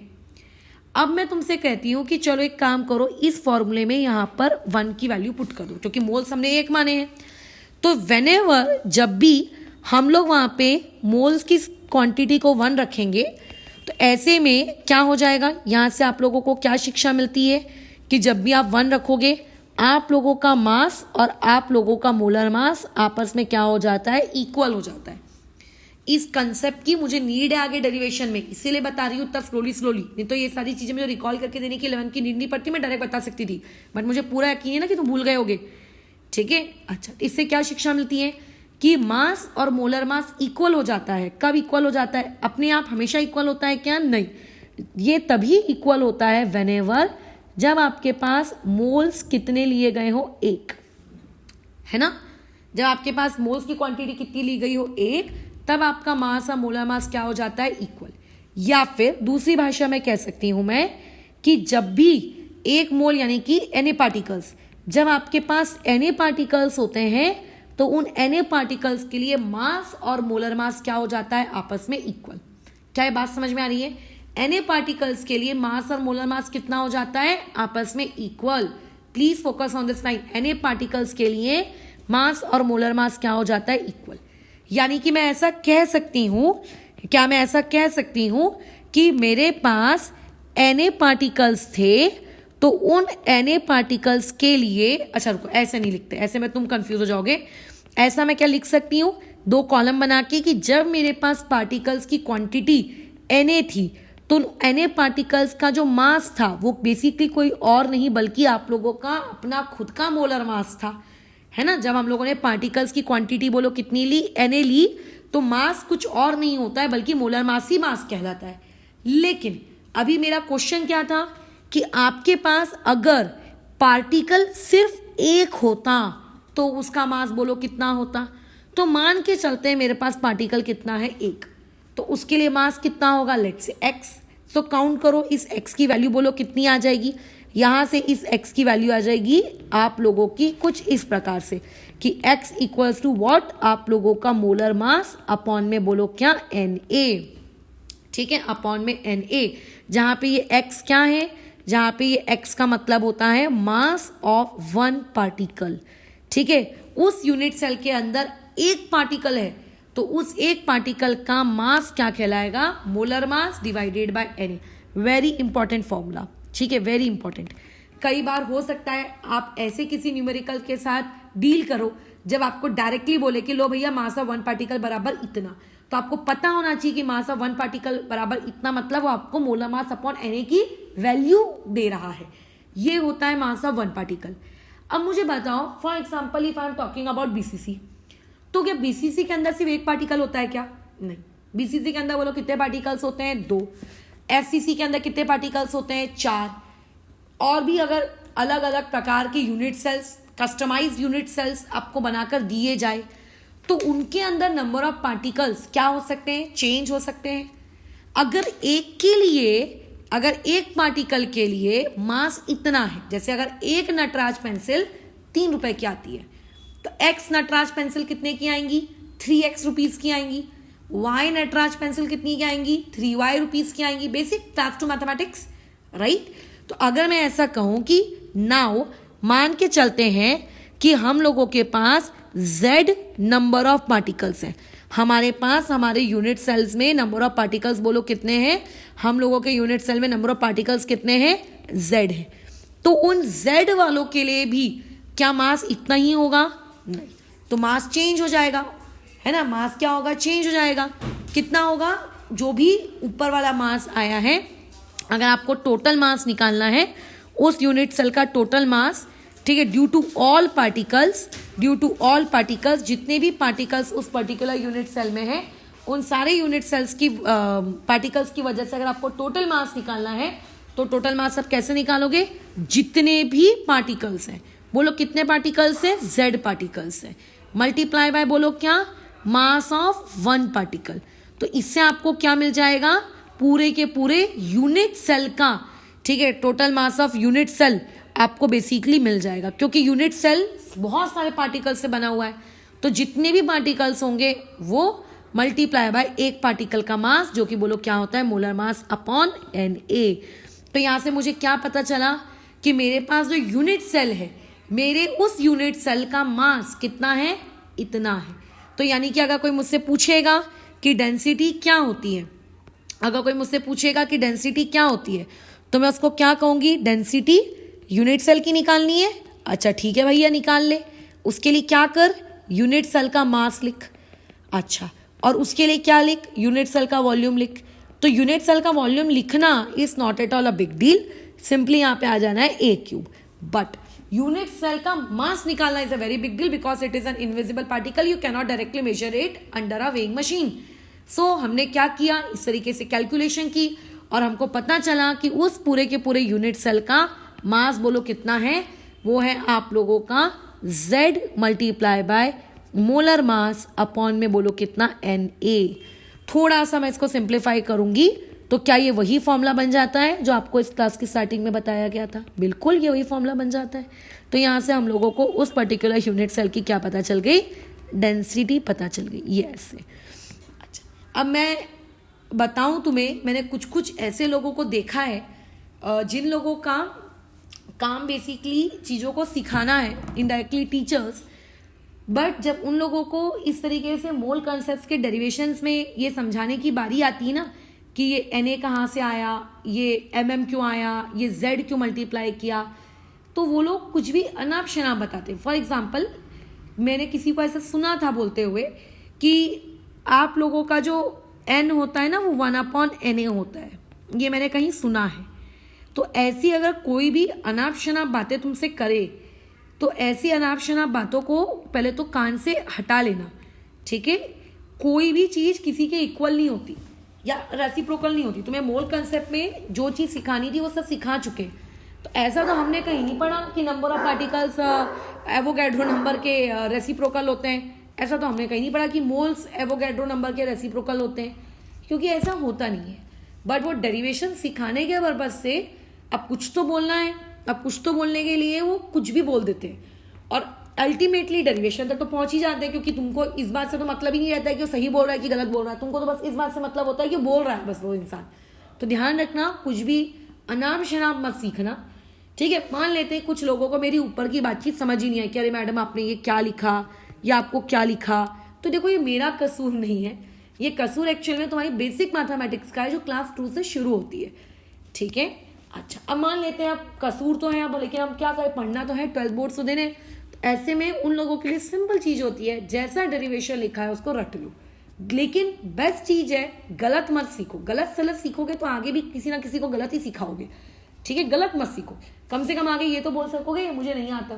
अब मैं तुमसे कहती हूँ कि चलो एक काम करो, इस फॉर्मूले में यहाँ पर 1 की वैल्यू पुट कर दो, क्योंकि मोल्स हमने 1 माने हैं। तो व्हेनेवर जब भी हम लोग वहाँ पे मोल्स की क्वांटिटी को 1 रखेंगे, तो ऐसे में क्या हो जाएगा? यहाँ से आप लोगों को क्या शिक्षा मिलती है कि जब भी आप 1 रखोगे, आप लोगों का मास और आप लोगों का मोलर मास आपस में क्या हो जाता है? इक्वल हो जाता है। इस कंसेप्ट की मुझे नीड है आगे डेरिवेशन में, इसीलिए बता रही हूँ तब स्लोली स्लोली, नहीं तो ये सारी चीजें मुझे रिकॉल करके देने की 11th की नीड नहीं पड़ती, मैं डायरेक्ट बता सकती थी, बट मुझे पूरा यकीन है ना कि तुम भूल गए होगे। ठीक है, अच्छा, इससे क्या शिक्षा मिलती है कि मास और मोलर मास इक्वल हो जाता है। कब इक्वल हो जाता है? अपने आप हमेशा इक्वल होता है क्या? नहीं, ये तभी इक्वल होता है व्हेनेवर जब आपके पास मोल्स कितने लिए गए हो? 1, है ना। जब आपके पास मोल्स की क्वांटिटी कितनी ली गई हो? 1, तब आपका मास और मोलर मास क्या हो जाता है? इक्वल। या फिर दूसरी भाषा में कह सकती हूं मैं कि जब भी 1 मोल यानी कि Na पार्टिकल्स, जब आपके पास Na पार्टिकल्स होते हैं तो उन Na पार्टिकल्स के लिए मास और मोलर मास क्या हो जाता है? आपस में इक्वल। क्या ये बात समझ में आ रही है? Na पार्टिकल्स के लिए मास और मोलर मास कितना हो जाता है? आपस में equal. Please focus on this line. Na particles के लिए मास और मोलर मास क्या हो जाता है? इक्वल। यानी कि मैं ऐसा कह सकती हूं, क्या मैं ऐसा कह सकती हूं कि मेरे पास Na पार्टिकल्स थे, तो उन Na पार्टिकल्स के लिए, अच्छा रुको, ऐसे नहीं लिखते, ऐसे में तुम कंफ्यूज हो जाओगे। ऐसा मैं क्या लिख सकती हूँ? 2 कॉलम बना के कि जब मेरे पास पार्टिकल्स की क्वांटिटी Na थी, तो Na पार्टिकल्स का जो मास था वो बेसिकली कोई और नहीं बल्कि आप लोगों का अपना खुद का मोलर मास था, है ना। जब हम लोगों ने पार्टिकल्स की क्वांटिटी बोलो कितनी ली? Na ली, तो मास कुछ और नहीं होता है बल्कि मोलर मास ही मास कहलाता है। लेकिन अभी मेरा क्वेश्चन क्या था कि आपके पास अगर पार्टिकल सिर्फ 1 होता तो उसका मास बोलो कितना होता? तो मान के चलते हैं मेरे पास पार्टिकल कितना है? 1, तो उसके लिए मास कितना होगा? Let's say x। तो काउंट करो, इस x की वैल्यू बोलो कितनी आ जाएगी? यहां से इस x की वैल्यू आ जाएगी आप लोगों की कुछ इस प्रकार से कि x इक्वल्स टू व्हाट? आप लोगों का मोलर मास अपॉन में बोलो क्या? Na। ठीक है, अपॉन में Na, जहां पे ये x क्या है? जहां पे ये x का मतलब होता है मास ऑफ 1 पार्टिकल। ठीक है, उस यूनिट सेल के अंदर 1 पार्टिकल है, तो उस 1 पार्टिकल का मास क्या कहलाएगा? Molar mass divided by Na। Very important formula, ठीक है, वेरी इंपॉर्टेंट। कई बार हो सकता है आप ऐसे किसी न्यूमेरिकल के साथ डील करो जब आपको डायरेक्टली बोले कि लो भैया मास ऑफ 1 पार्टिकल बराबर इतना, तो आपको पता होना चाहिए कि मास ऑफ 1 पार्टिकल बराबर इतना मतलब वो आपको मोलर मास अपॉन Na की वैल्यू दे रहा है। ये होता है मास ऑफ 1 पार्टिकल। अब मुझे बताओ, for example if I am talking about BCC, तो क्या बीसीसी के अंदर सिर्फ एक पार्टिकल होता है क्या? नहीं, बीसीसी के अंदर बोलो कितने पार्टिकल्स होते हैं? 2। एफसीसी के अंदर कितने पार्टिकल्स होते हैं? 4। और भी अगर अलग अलग प्रकार के unit cells, customised unit cells आपको बनाकर दिए जाए तो उनके अंदर नंबर ऑफ पार्टिकल्स क्या हो सकते हैं? चेंज हो सकते हैं। अगर एक पार्टिकल के लिए मास इतना है, जैसे अगर एक नटराज पेंसिल 3 रुपए की आती है तो एक्स नटराज पेंसिल कितने की आएंगी? 3x रुपीज की आएंगी। वाई नटराज पेंसिल कितनी की आएंगी? 3y रुपीज की आएंगी। Basic class 2 mathematics, right. तो अगर मैं ऐसा कहूं कि नाउ मान के चलते हैं कि हम लोगों के पास z नंबर ऑफ पार्टिकल्स हैं, हमारे पास हमारे यूनिट सेल्स में नंबर ऑफ पार्टिकल्स बोलो कितने हैं? हम लोगों के यूनिट सेल में नंबर ऑफ पार्टिकल्स कितने हैं? z है। तो उन z वालों के लिए भी क्या मास इतना ही होगा? नहीं, तो मास चेंज हो जाएगा, है ना। मास क्या होगा? चेंज हो जाएगा। कितना होगा? जो भी ऊपर वाला मास आया है, अगर आपको टोटल मास निकालना है उस यूनिट सेल का टोटल मास, ठीक है, ड्यू टू ऑल पार्टिकल्स, जितने भी पार्टिकल्स उस पर्टिकुलर यूनिट सेल में है, उन सारे यूनिट सेल्स की पार्टिकल्स की वजह से अगर आपको टोटल मास निकालना है तो टोटल मास आप कैसे निकालोगे? जितने भी पार्टिकल्स हैं, बोलो कितने पार्टिकल्स हैं? z पार्टिकल्स हैं, मल्टीप्लाई बाय बोलो क्या? Mass of 1 particle. तो इससे आपको क्या मिल जाएगा? पूरे के पूरे यूनिट सेल का, ठीक है, total mass of unit cell आपको बेसिकली मिल जाएगा, क्योंकि यूनिट सेल बहुत सारे पार्टिकल्स से बना हुआ है। तो जितने भी पार्टिकल्स होंगे वो मल्टीप्लाई बाय एक पार्टिकल का मास, जो कि बोलो क्या होता है? Molar mass upon Na। तो यहां से मुझे क्या पता चला कि मेरे पास जो यूनिट सेल है, मेरे उस यूनिट सेल का मास कितना है? इतना है। तो यानी कि अगर कोई मुझसे पूछेगा कि डेंसिटी क्या होती है, तो मैं उसको क्या कहूंगी? डेंसिटी यूनिट सेल की निकालनी है। अच्छा ठीक है भैया, निकाल ले। उसके लिए क्या कर? यूनिट सेल का मास लिख। अच्छा, और उसके लिए क्या लिख? यूनिट सेल का वॉल्यूम लिख। तो यूनिट सेल का वॉल्यूम लिखना is not at all a big deal, simply यहाँ पे आ जाना है a³। बट यूनिट सेल का मास निकालना is a very big deal because it is an invisible particle, you cannot directly measure it under a weighing machine. So हमने क्या किया? इस तरीके से कैलकुलेशन की और हमको पता चला कि उस पूरे के पूरे यूनिट सेल का मास बोलो कितना है? वो है आप लोगों का z multiply by molar mass upon में बोलो कितना? Na। थोड़ा सा मैं इसको सिंप्लीफाई करूंगी तो क्या ये वही फॉर्मूला बन जाता है जो आपको इस क्लास की स्टार्टिंग में बताया गया था? बिल्कुल ये वही फॉर्मूला बन जाता है। तो यहाँ से हम लोगों को उस पर्टिकुलर यूनिट सेल की क्या पता चल गई? डेंसिटी पता चल गई, ये ऐसे। अच्छा, अब मैं बताऊं तुम्हें, मैंने कुछ ऐसे लोगों को देखा है जिन लोगों का काम बेसिकली चीज़ों को सिखाना है, इनडायरेक्टली टीचर्स, बट जब उन लोगों को इस तरीके से मोल कॉन्सेप्ट्स के डेरिवेशंस में ये समझाने की बारी आती है ना कि ये Na कहाँ से आया, ये mm क्यों आया, ये z क्यों मल्टीप्लाई किया, तो वो लोग कुछ भी अनाप शनाप बताते हैं। फॉर एग्जाम्पल, मैंने किसी को ऐसा सुना था बोलते हुए कि आप लोगों का जो n होता है ना वो 1/Na होता है, ये मैंने कहीं सुना है। तो ऐसी अगर कोई भी अनाप शनाप बातें तुमसे करे तो ऐसी अनाप शनाप बातों को पहले तो कान से हटा लेना, ठीक है। कोई भी चीज़ किसी के इक्वल नहीं होती या रेसिप्रोकल नहीं होती। तुम्हें मोल कंसेप्ट में जो चीज़ सिखानी थी वो सब सिखा चुके। तो ऐसा तो हमने कहीं नहीं पढ़ा कि number of particles Avogadro number के रेसिप्रोकल होते हैं। ऐसा तो हमने कहीं नहीं पढ़ा कि मोल्स एवोगैड्रो नंबर के रेसिप्रोकल होते हैं, क्योंकि ऐसा होता नहीं है। बट वो डेरिवेशन सिखाने के पर्पज से अब कुछ तो बोलना है, अब कुछ तो बोलने के लिए वो कुछ भी बोल देते हैं और अल्टीमेटली डेरिवेशन तक तो पहुंच ही जाते हैं, क्योंकि तुमको इस बात से तो मतलब ही नहीं रहता है कि वो सही बोल रहा है कि गलत बोल रहा है। तुमको तो बस इस बात से मतलब होता है कि बोल रहा है बस वो इंसान। तो ध्यान रखना, कुछ भी अनाप शनाप मत सीखना, ठीक है। मान लेते हैं कुछ लोगों को मेरी ऊपर की बातचीत समझ ही नहीं है कि अरे मैडम आपने ये क्या लिखा या आपको क्या लिखा। तो देखो, ये मेरा कसूर नहीं है, ये कसूर एक्चुअल में तुम्हारी बेसिक मैथमेटिक्स का है जो क्लास 2 से शुरू होती है, ठीक है। अच्छा, अब मान लेते हैं आप कसूर तो है अब, लेकिन हम क्या करें, पढ़ना तो है, 12 बोर्ड्स तो देने। तो ऐसे में उन लोगों के लिए सिंपल चीज होती है, जैसा डेरिवेशन लिखा है उसको रट लो। लेकिन बेस्ट चीज है, गलत मत सीखो। गलत सलत सीखोगे तो आगे भी किसी ना किसी को गलत ही सिखाओगे, ठीक है। गलत मत सीखो, कम से कम आगे ये तो बोल सकोगे मुझे नहीं आता,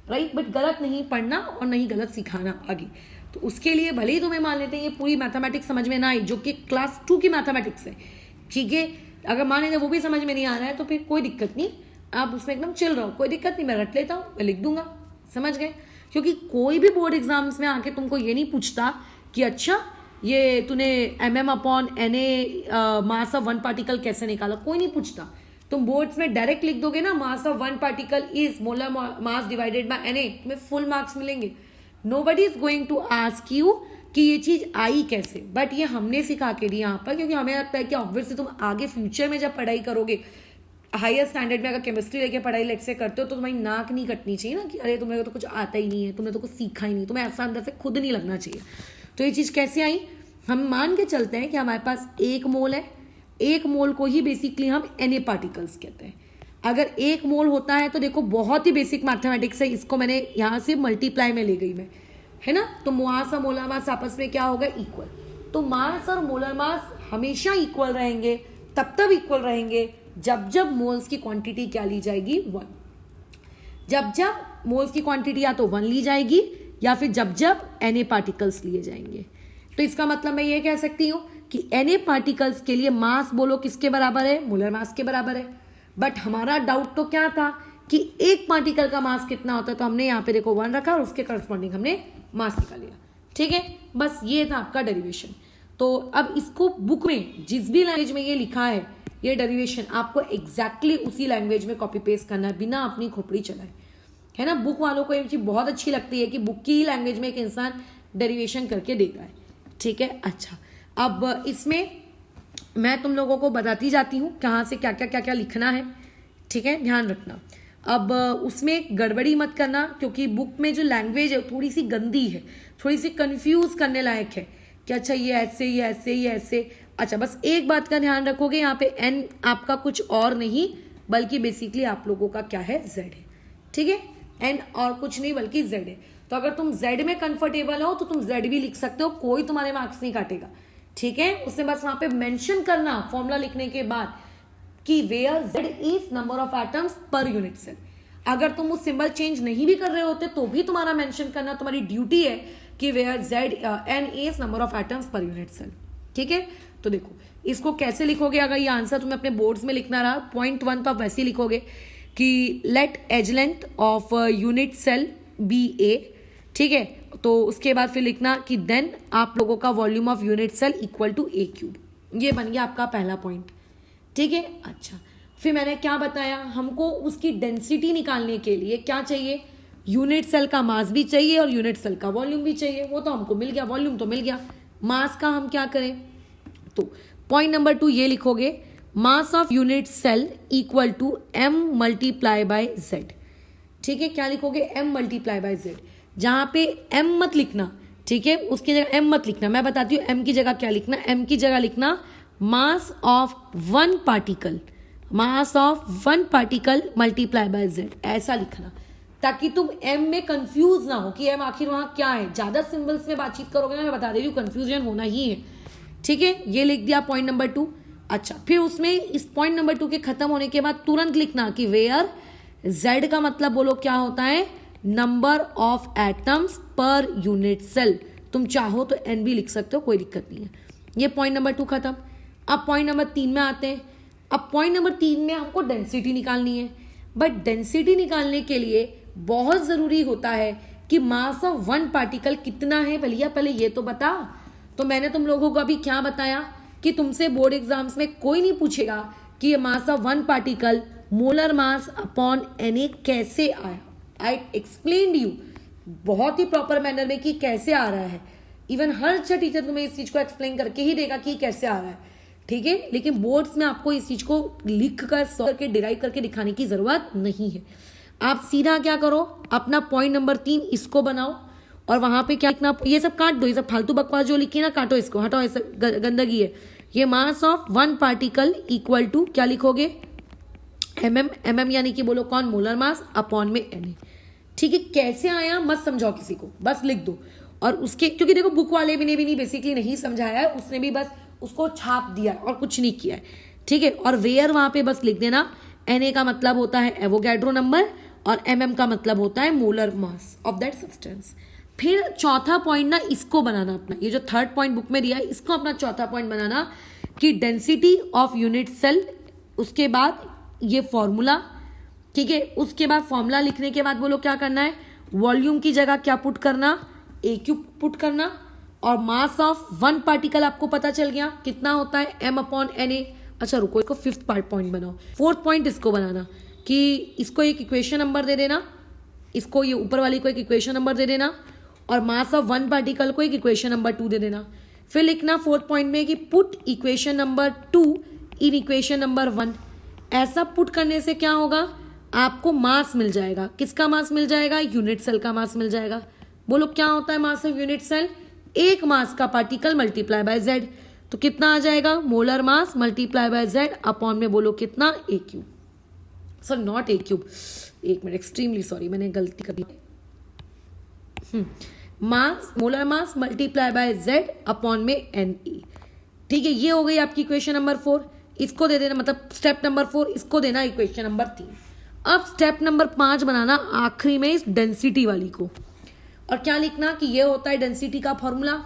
राइट, बट गलत नहीं पढ़ना और नहीं गलत सिखाना आगे। तो उसके लिए भले ही तुम्हें मान लेते हैं ये पूरी मैथमेटिक्स समझ में ना आई, जो कि क्लास 2 की मैथमेटिक्स है, ठीक है, अगर मान लेते वो भी समझ में नहीं आ रहा है तो फिर कोई दिक्कत नहीं, आप उसमें एकदम चिल रहो, कोई दिक्कत नहीं, मैं रट लेता हूँ, मैं लिख दूंगा, समझ गए। क्योंकि कोई भी बोर्ड एग्जाम्स में आके तुमको ये नहीं पूछता कि अच्छा ये तूने mm/na mass of one particle कैसे निकाला, कोई नहीं पूछता। तुम बोर्ड्स में डायरेक्ट लिख दोगे ना mass of one particle is molar mass divided by Na, तुम्हें फुल मार्क्स मिलेंगे। Nobody is going to ask you कि ये चीज आई कैसे, बट ये हमने सिखा के दी यहाँ पर, क्योंकि हमें लगता है कि ऑब्वियसली तुम आगे फ्यूचर में जब पढ़ाई करोगे हायर स्टैंडर्ड में, अगर केमिस्ट्री लेके पढ़ाई लेट से करते हो तो तुम्हारी नाक नहीं कटनी चाहिए ना कि अरे तुम्हें तो कुछ आता ही नहीं है, तुमने तो कुछ सीखा ही नहीं, तुम्हें ऐसा अंदर से खुद नहीं लगना चाहिए। तो ये चीज़ कैसे आई, हम मान के चलते हैं कि हमारे पास 1 मोल है, 1 मोल को ही बेसिकली हम Na पार्टिकल्स कहते हैं। अगर 1 मोल होता है तो देखो बहुत ही बेसिक मैथमेटिक्स है, इसको मैंने यहाँ से मल्टीप्लाई में ले गई मैं, है ना। तो मास और मोलर मास आपस में क्या होगा, इक्वल। तो मास और मोलर मास हमेशा इक्वल रहेंगे, तब इक्वल रहेंगे जब जब मोल्स की क्वांटिटी क्या ली जाएगी, 1। जब जब मोल्स की क्वांटिटी या तो 1 ली जाएगी या फिर जब जब Na पार्टिकल्स लिए जाएंगे। तो इसका मतलब मैं ये कह सकती हूँ कि Na पार्टिकल्स के लिए मास बोलो किसके बराबर है, मोलर मास के बराबर है। बट हमारा डाउट तो क्या था कि एक पार्टिकल का मास कितना होता है, तो हमने यहाँ पे देखो 1 रखा और उसके करस्पॉन्डिंग हमने मास निकाल लिया, ठीक है। बस ये था आपका डेरिवेशन। तो अब इसको बुक में जिस भी लैंग्वेज में ये लिखा है, ये डेरिवेशन आपको एग्जैक्टली उसी लैंग्वेज में कॉपी पेस्ट करना है बिना अपनी खोपड़ी चलाए, है ना। बुक वालों को ये चीज बहुत अच्छी लगती है कि बुक की ही लैंग्वेज में एक इंसान डेरिवेशन करके दे रहा है, ठीक है। अच्छा, अब इसमें मैं तुम लोगों को बताती जाती हूँ कहाँ से क्या क्या लिखना है, ठीक है, ध्यान रखना। अब उसमें गड़बड़ी मत करना, क्योंकि बुक में जो लैंग्वेज है थोड़ी सी गंदी है, थोड़ी सी कंफ्यूज करने लायक है कि अच्छा ये ऐसे ये ऐसे ये ऐसे। अच्छा, बस एक बात का ध्यान रखोगे, यहाँ पे n आपका कुछ और नहीं बल्कि बेसिकली आप लोगों का क्या है, z है, ठीक है। n और कुछ नहीं बल्कि z है। तो अगर तुम z में कंफर्टेबल हो तो तुम z भी लिख सकते हो, कोई तुम्हारे मार्क्स नहीं काटेगा, ठीक है। उसने बस वहां पे मेंशन करना फॉर्मूला लिखने के बाद कि where z is number of atoms per unit cell. अगर तुम वो सिंबल चेंज नहीं भी कर रहे होते तो भी तुम्हारा मेंशन करना तुम्हारी ड्यूटी है कि where n is number of atoms per unit cell, ठीक है। तो देखो इसको कैसे लिखोगे, अगर ये आंसर तुम्हें अपने बोर्ड्स में लिखना रहा, पॉइंट 1 पर वैसे ही लिखोगे कि let edge length of unit cell be a, ठीक है। तो उसके बाद फिर लिखना कि देन आप लोगों का volume of unit cell equal to A³। ये बन गया आपका पहला पॉइंट, ठीक है। अच्छा, फिर मैंने क्या बताया, हमको उसकी डेंसिटी निकालने के लिए क्या चाहिए, यूनिट सेल का मास भी चाहिए और यूनिट सेल का वॉल्यूम भी चाहिए। वो तो हमको मिल गया, वॉल्यूम तो मिल गया, मास का हम क्या करें। तो पॉइंट नंबर 2 ये लिखोगे, mass of unit cell equal to m multiply by z, ठीक है। क्या लिखोगे, m मल्टीप्लाई बाय z। जहां पे m मत लिखना, ठीक है, उसकी जगह m मत लिखना, मैं बताती हूँ m की जगह क्या लिखना। m की जगह लिखना मास of one particle, mass of one particle multiply by z, ऐसा लिखना, ताकि तुम m में कंफ्यूज ना हो कि m आखिर वहां क्या है। ज्यादा सिंबल्स में बातचीत करोगे ना, मैं बता दे रही हूँ कंफ्यूजन होना ही है, ठीक है। ये लिख दिया पॉइंट नंबर 2। अच्छा, फिर उसमें इस पॉइंट नंबर 2 के खत्म होने के बाद तुरंत लिखना कि वेयर z का मतलब बोलो क्या होता है, number of atoms per unit cell. तुम चाहो तो n भी लिख सकते हो, कोई दिक्कत नहीं है। ये पॉइंट नंबर 2 खत्म। अब पॉइंट नंबर 3 में आते हैं। अब पॉइंट नंबर 3 में हमको डेंसिटी निकालनी है, बट डेंसिटी निकालने के लिए बहुत जरूरी होता है कि मास ऑफ वन पार्टिकल कितना है। भैया पहले ये तो बता। तो मैंने तुम लोगों को अभी क्या बताया कि तुमसे बोर्ड एग्जाम्स में कोई नहीं पूछेगा कि ये mass of one particle molar mass upon Na कैसे आया। आई एक्सप्लेन्ड यू बहुत ही प्रॉपर मैनर में कि कैसे आ रहा है। इवन हर अच्छा टीचर तुम्हें इस चीज को एक्सप्लेन करके ही देगा कि कैसे आ रहा है, ठीक है। लेकिन बोर्ड्स में आपको इस चीज को लिख कर सॉल्व करके डिराइव करके दिखाने की जरूरत नहीं है। आप सीधा क्या करो, अपना पॉइंट नंबर 3 इसको बनाओ और वहां पे क्या लिखना, ये सब काट दो, ये सब फालतू बकवास जो लिखी ना काटो, इसको हटाओ, ऐसा गंदगी है। ये mass of one particle equal to क्या लिखोगे, mm यानी कि बोलो कौन, मोलर मास अपॉन में Na, ठीक है। कैसे आया मत समझाओ किसी को, बस लिख दो। और उसके क्योंकि देखो बुक वाले भी नहीं बेसिकली नहीं समझाया है, उसने भी बस उसको छाप दिया और कुछ नहीं किया है, ठीक है। और वेयर वहां पे बस लिख देना, Na का मतलब होता है एवोगैड्रो नंबर और mm का मतलब होता है molar mass of that substance. फिर चौथा पॉइंट ना इसको बनाना अपना, ये जो थर्ड पॉइंट बुक में दिया है इसको अपना चौथा पॉइंट बनाना कि डेंसिटी ऑफ यूनिट सेल, उसके बाद ये फॉर्मूला, ठीक है। उसके बाद फॉर्मूला लिखने के बाद बोलो क्या करना है, वॉल्यूम की जगह क्या पुट करना, ए क्यूब पुट करना, और मास ऑफ वन पार्टिकल आपको पता चल गया कितना होता है m/na। अच्छा रुको, इसको फिफ्थ पॉइंट बनाओ, फोर्थ पॉइंट इसको बनाना कि इसको एक इक्वेशन नंबर दे देना, इसको ये ऊपर वाली को एक इक्वेशन नंबर दे देना, और मास ऑफ वन पार्टिकल को एक इक्वेशन नंबर 2 दे देना। फिर लिखना फोर्थ पॉइंट में कि put equation number 2 in equation number 1। ऐसा पुट करने से क्या होगा, आपको मास मिल जाएगा। किसका मास मिल जाएगा, यूनिट सेल का मास मिल जाएगा। बोलो क्या होता है मास ऑफ यूनिट सेल, एक मास का पार्टिकल मल्टीप्लाई बाय जेड। तो कितना आ जाएगा, molar mass multiply by Z upon में बोलो कितना, a cube, sorry not a cube, एक मिनट, एक्सट्रीमली सॉरी मैंने गलती कर दी। Mass, molar mass multiply by Z upon में एन ई, ठीक है। ये हो गई आपकी इक्वेशन नंबर 4। इसको दे देना, मतलब स्टेप नंबर 4 इसको देना इक्वेशन नंबर 3। अब स्टेप नंबर 5 बनाना आखिरी में इस डेंसिटी वाली को, और क्या लिखना कि ये होता है डेंसिटी का फॉर्मूला।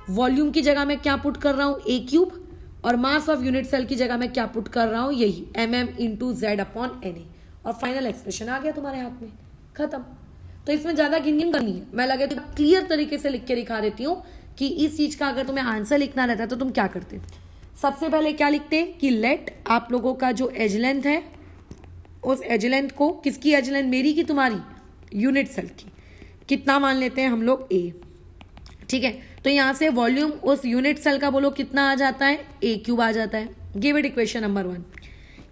वॉल्यूम की जगह में क्या पुट कर रहा हूं, ए क्यूब, और मास ऑफ यूनिट सेल की जगह में क्या पुट कर रहा हूं, यही mm/z/na, और फाइनल एक्सप्रेशन आ गया तुम्हारे हाथ में, खत्म। तो इसमें ज्यादा गिनगिन करनी है, मैं लगे तो क्लियर तरीके से लिख के दिखा देती हूँ कि इस चीज का अगर तुम्हें आंसर लिखना रहता है तो तुम क्या करते। सबसे पहले क्या लिखते कि लेट आप लोगों का जो एज लेंथ है, उस एज लेंथ को, किसकी एज लेंथ, मेरी की तुम्हारी, यूनिट सेल की, कितना मान लेते हैं हम लोग, ए, ठीक है। तो यहां से वॉल्यूम उस यूनिट सेल का बोलो कितना आ जाता है, ए क्यूब आ जाता है। Give it equation number 1।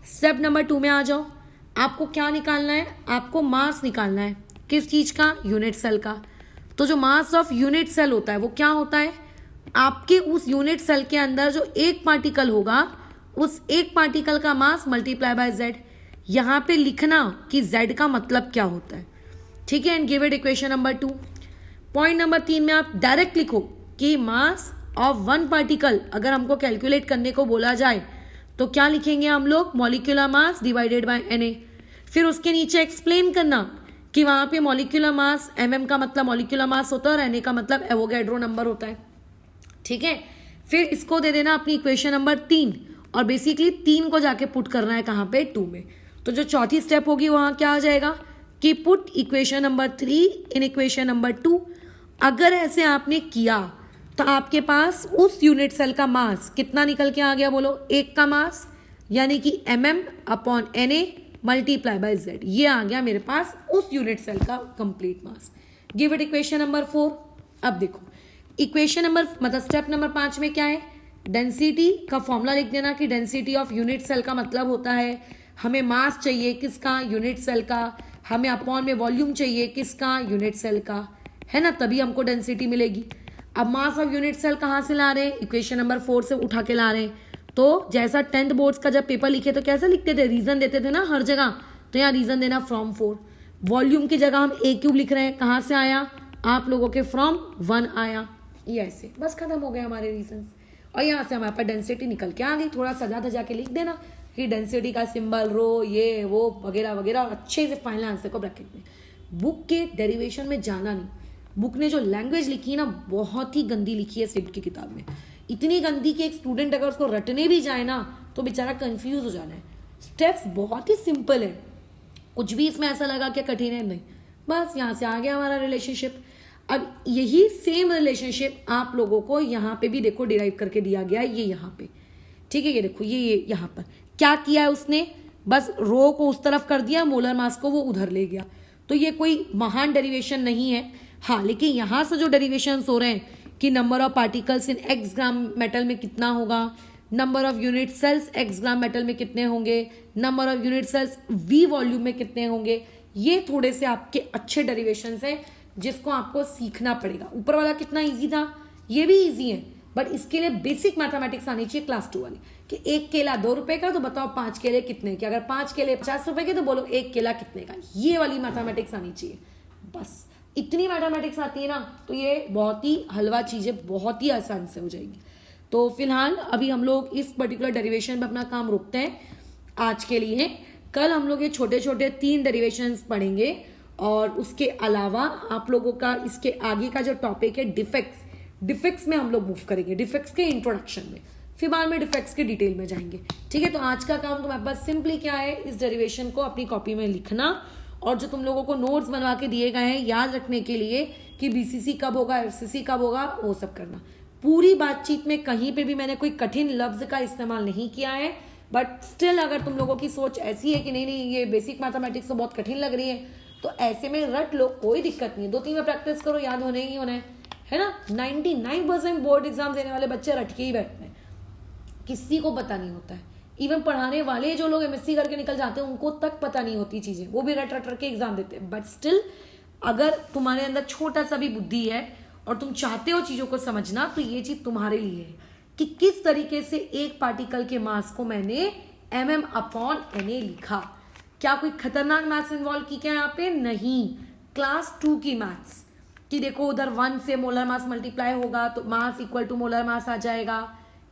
Step number 2 में आ जाओ, आपको क्या निकालना है, आपको मास निकालना है, किस चीज का, यूनिट सेल का। तो जो मास ऑफ यूनिट सेल होता है वो क्या होता है, आपके उस यूनिट सेल के अंदर जो एक पार्टिकल होगा, उस एक पार्टिकल का मास मल्टीप्लाई बाय जेड। यहां पे लिखना कि जेड का मतलब क्या होता है, ठीक है, and give it equation number 2। Point number 3 में आप डायरेक्ट लिखो कि मास ऑफ वन पार्टिकल अगर हमको कैलकुलेट करने को बोला जाए तो क्या लिखेंगे हम लोग, molecular mass divided by Na। फिर उसके नीचे एक्सप्लेन करना कि वहां पे मॉलिक्यूलर मास, mm का मतलब मॉलिक्यूलर मास होता है और Na का मतलब एवोगैड्रो नंबर होता है, ठीक है। फिर इसको दे देना अपनी इक्वेशन नंबर 3, और बेसिकली 3 को जाके पुट करना है कहां पे, 2 में। तो जो चौथी स्टेप होगी वहां क्या आ जाएगा कि put equation number 3 in equation number 2। अगर ऐसे आपने किया तो आपके पास उस यूनिट सेल का मास कितना निकल के आ गया, बोलो, एक का मास, यानी कि mm/Na मल्टीप्लाई बाय जेड, ये आ गया मेरे पास उस यूनिट सेल का complete mass. Give it equation number 4। अब देखो इक्वेशन नंबर, मतलब स्टेप नंबर 5 में क्या है, डेंसिटी का फॉर्मूला लिख देना कि डेंसिटी ऑफ यूनिट सेल का मतलब होता है हमें मास चाहिए किसका, यूनिट सेल का, हमें अपॉन में वॉल्यूम चाहिए किसका, यूनिट सेल का, है ना, तभी हमको डेंसिटी मिलेगी। अब मास ऑफ यूनिट सेल कहाँ से ला रहे हैं, इक्वेशन नंबर 4 से उठा के ला रहे हैं। तो जैसा 10th बोर्ड्स का जब पेपर लिखे तो कैसे लिखते थे, रीजन देते थे ना हर जगह, तो यहाँ रीजन देना फ्रॉम 4। वॉल्यूम की जगह हम ए क्यूब लिख रहे हैं, कहाँ से आया, आप लोगों के फ्रॉम 1 आया, ये ऐसे बस खत्म हो गए हमारे रीजन। और यहाँ से हमारे पास डेंसिटी निकल के आ गई। थोड़ा सजा धजा के लिख देना कि डेंसिटी का सिंबल, रो, ये वो वगैरह वगैरह, और अच्छे से फाइनल आंसर को ब्रैकेट में। बुक के डेरिवेशन में जाना नहीं, बुक ने जो लैंग्वेज लिखी है ना बहुत ही गंदी लिखी है सिड की किताब में, इतनी गंदी कि एक स्टूडेंट अगर उसको रटने भी जाए ना तो बेचारा कंफ्यूज हो जाना है। स्टेप्स बहुत ही सिंपल है, कुछ भी इसमें ऐसा लगा क्या कठिन है, नहीं, बस यहाँ से आ गया हमारा रिलेशनशिप। अब यही सेम रिलेशनशिप आप लोगों को यहाँ पे भी देखो डिराइव करके दिया गया है, ये यहाँ पे, ठीक है, ये देखो ये यहाँ पर क्या किया है उसने, बस रो को उस तरफ कर दिया, मोलर मास को वो उधर ले गया। तो ये कोई महान डेरिवेशन नहीं है, हाँ, लेकिन यहाँ से जो डेरिवेशन हो रहे हैं कि number of particles in x gram metal में कितना होगा, number of unit cells x gram metal में कितने होंगे, number of unit cells V volume में कितने होंगे, ये थोड़े से आपके अच्छे डेरिवेशंस हैं जिसको आपको सीखना पड़ेगा। ऊपर वाला कितना इजी था, ये भी इजी है, बट इसके लिए बेसिक मैथमेटिक्स आनी चाहिए क्लास 2 वाली कि एक केला 2 रुपए का, तो बताओ 5 केले कितने के, अगर 5 केले 50 रुपए के तो बोलो एक केला कितने का, ये वाली मैथमेटिक्स आनी चाहिए। बस इतनी मैथमेटिक्स आती है ना तो ये बहुत ही हलवा चीज़ है, बहुत ही आसान से हो जाएगी। तो फिलहाल अभी हम लोग इस पर्टिकुलर डेरिवेशन पे अपना काम रोकते हैं आज के लिए। कल हम लोग ये छोटे छोटे 3 डेरिवेशंस पढ़ेंगे और उसके अलावा आप लोगों का इसके आगे का जो टॉपिक है डिफेक्ट्स में हम लोग मूव करेंगे, डिफेक्ट्स के इंट्रोडक्शन में, फिर बाद में डिफेक्ट्स के डिटेल में जाएंगे। ठीक है, तो आज का काम तुम्हारे पास सिंपली क्या है, इस डेरिवेशन को अपनी कॉपी में लिखना और जो तुम लोगों को नोट्स बनवा के दिए गए हैं याद रखने के लिए कि बीसीसी कब होगा, एफसीसी कब होगा, वो सब करना। पूरी बातचीत में कहीं पे भी मैंने कोई कठिन लफ्ज का इस्तेमाल नहीं किया है, बट स्टिल अगर तुम लोगों की सोच ऐसी है कि नहीं ये बेसिक मैथमेटिक्स तो बहुत कठिन लग रही है, तो ऐसे में रट लो, कोई दिक्कत नहीं है। 2-3 में प्रैक्टिस करो, याद होने ही होना है ना। 99% बोर्ड एग्जाम देने वाले बच्चे रट के ही बैठते हैं, किसी को पता नहीं होता है। इवन पढ़ाने वाले जो लोग एमएससी करके निकल जाते हैं उनको तक पता नहीं होती चीजें, वो भी रट रट के एग्जाम देते हैं। बट स्टिल अगर तुम्हारे अंदर छोटा सा भी बुद्धि है और तुम चाहते हो चीजों को समझना, तो ये चीज तुम्हारे लिए है कि किस तरीके से एक पार्टिकल के मास को मैंने mm/na लिखा। क्या कोई खतरनाक मैथ्स इन्वॉल्व की क्या यहाँ पे? नहीं, क्लास 2 की मैथ्स कि देखो उधर 1 से मोलर मास मल्टीप्लाई होगा तो mass equal to molar mass आ जाएगा,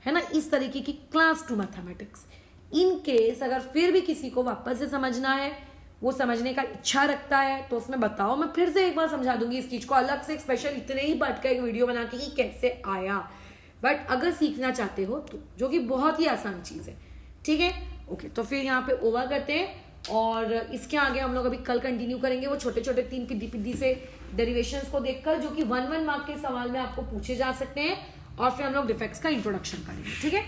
है ना। इस तरीके की क्लास 2 मैथमेटिक्स। इन केस अगर फिर भी किसी को वापस से समझना है, वो समझने का इच्छा रखता है, तो उसमें बताओ, मैं फिर से एक बार समझा दूंगी इस चीज को, अलग से एक स्पेशल इतने ही पार्ट का एक वीडियो बना के कि कैसे आया। बट अगर सीखना चाहते हो तो, जो कि बहुत ही आसान चीज है। ठीक है, ओके, तो फिर यहाँ पे ओवर करते हैं और इसके आगे हम लोग अभी कल कंटिन्यू करेंगे वो छोटे छोटे 3 पिद्दी से डेरिवेशंस को देखकर, जो कि 1 मार्क के सवाल में आपको पूछे जा सकते हैं, और फिर हम लोग डिफेक्ट्स का इंट्रोडक्शन करेंगे। ठीक है।